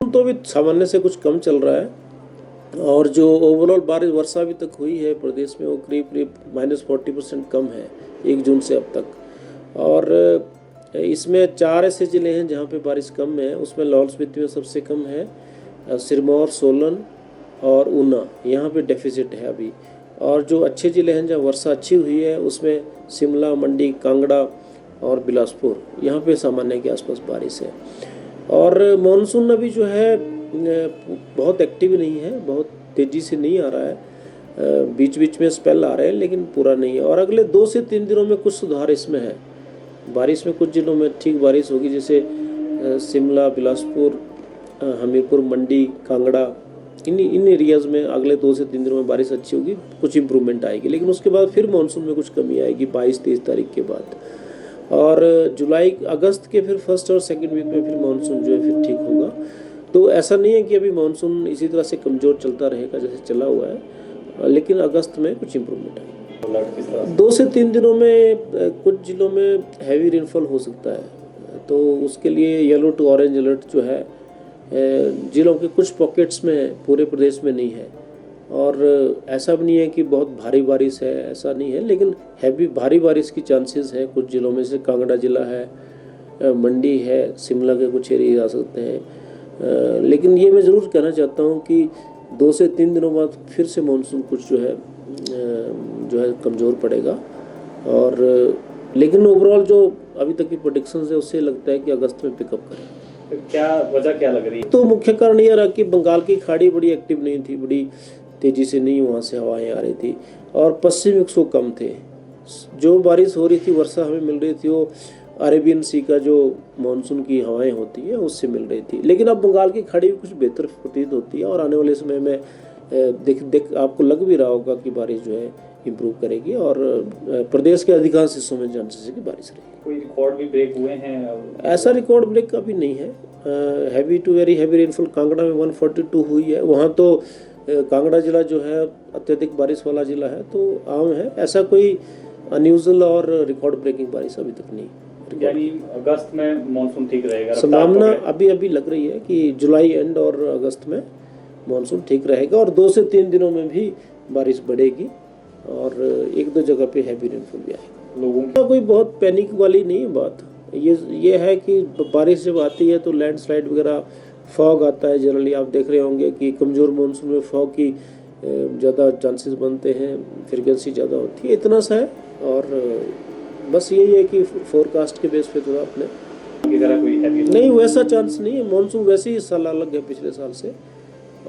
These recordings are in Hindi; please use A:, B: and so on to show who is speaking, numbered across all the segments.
A: तो भी सामान्य से कुछ कम चल रहा है और जो ओवरऑल बारिश वर्षा अभी तक हुई है प्रदेश में वो करीब करीब -40% कम है 1 जून से अब तक। और इसमें 4 ऐसे ज़िले हैं जहाँ पे बारिश कम है। उसमें लाहौल स्पीति में सबसे कम है, सिरमौर, सोलन और ऊना, यहाँ पे डेफिसिट है अभी। और जो अच्छे ज़िले हैं जहाँ वर्षा अच्छी हुई है उसमें शिमला, मंडी, कांगड़ा और बिलासपुर, यहाँ पे सामान्य के आसपास बारिश है। और मानसून अभी जो है बहुत एक्टिव नहीं है, बहुत तेज़ी से नहीं आ रहा है, बीच बीच में स्पेल आ रहे हैं लेकिन पूरा नहीं है। और अगले 2 से 3 दिनों में कुछ सुधार इसमें है। बारिश में कुछ जिलों में ठीक बारिश होगी, जैसे शिमला, बिलासपुर, हमीरपुर, मंडी, कांगड़ा, इन एरियाज़ में अगले 2 से 3 दिनों में बारिश अच्छी होगी, कुछ इम्प्रूवमेंट आएगी। लेकिन उसके बाद फिर मानसून में कुछ कमी आएगी 22-23 तारीख के बाद। और जुलाई अगस्त के फिर फर्स्ट और सेकंड वीक में फिर मानसून जो है फिर ठीक होगा। तो ऐसा नहीं है कि अभी मानसून इसी तरह से कमज़ोर चलता रहेगा जैसे चला हुआ है, लेकिन अगस्त में कुछ इम्प्रूवमेंट आएगा। 2 से 3 दिनों में कुछ जिलों में हैवी रेनफॉल हो सकता है, तो उसके लिए येलो टू ऑरेंज अलर्ट जो है जिलों के कुछ पॉकेट्स में, पूरे प्रदेश में नहीं है। और ऐसा भी नहीं है कि बहुत भारी बारिश है, ऐसा नहीं है, लेकिन हैवी भारी बारिश की चांसेस है कुछ जिलों में, से कांगड़ा जिला है, मंडी है, शिमला के कुछ एरिया आ सकते हैं। लेकिन ये मैं ज़रूर कहना चाहता हूँ कि 2 से 3 दिनों बाद फिर से मानसून कुछ जो है कमज़ोर पड़ेगा। और लेकिन ओवरऑल जो अभी तक की प्रेडिक्शंस है उससे लगता है कि अगस्त में पिकअप करें।
B: क्या वजह क्या लग रही है?
A: तो मुख्य कारण यह रहा कि बंगाल की खाड़ी बड़ी एक्टिव नहीं थी, बड़ी तेज़ी से नहीं वहाँ से हवाएं आ रही थी, और पश्चिमी विक्षोभ कम थे। जो बारिश हो रही थी, वर्षा हमें मिल रही थी, वो अरेबियन सी का जो मानसून की हवाएं होती हैं उससे मिल रही थी। लेकिन अब बंगाल की खाड़ी भी कुछ बेहतर प्रतीत होती है और आने वाले समय में देख आपको लग भी रहा होगा कि बारिश जो है इम्प्रूव करेगी और प्रदेश के अधिकांश हिस्सों में चांसेस है कि बारिश रहेगी।
B: कोई रिकॉर्ड भी ब्रेक हुए हैं?
A: ऐसा रिकॉर्ड ब्रेक अभी नहीं है। Heavy to very heavy rainfall Kangra में 142 हुई है। वहाँ तो कांगड़ा जिला जो है अत्यधिक बारिश वाला जिला है, तो आम है, ऐसा कोई अनयूजुअल और रिकॉर्ड ब्रेकिंग बारिश अभी तक नहीं।
B: यानी अगस्त में मानसून ठीक रहेगा?
A: संभावना अभी लग रही है कि जुलाई एंड और अगस्त में मानसून ठीक रहेगा और 2 से 3 दिनों में भी बारिश बढ़ेगी और 1-2 जगह पे हैवी रेनफॉल भी आएगा।
B: लोगों की
A: कोई बहुत पैनिक वाली नहीं है बात। ये है कि बारिश जब आती है तो लैंडस्लाइड वगैरह, फॉग आता है, जनरली आप देख रहे होंगे कि कमज़ोर मानसून में फॉग की ज़्यादा चांसेस बनते हैं, फ्रिक्वेंसी ज़्यादा होती है, इतना सा है। और बस यही है कि फोरकास्ट के बेस पे थोड़ा अपने
B: की तरह कोई हैवी
A: नहीं, वैसा चांस नहीं है। मानसून वैसे ही इस साल अलग है पिछले साल से,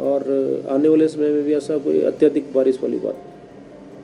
A: और आने वाले समय में भी ऐसा कोई अत्यधिक बारिश वाली बात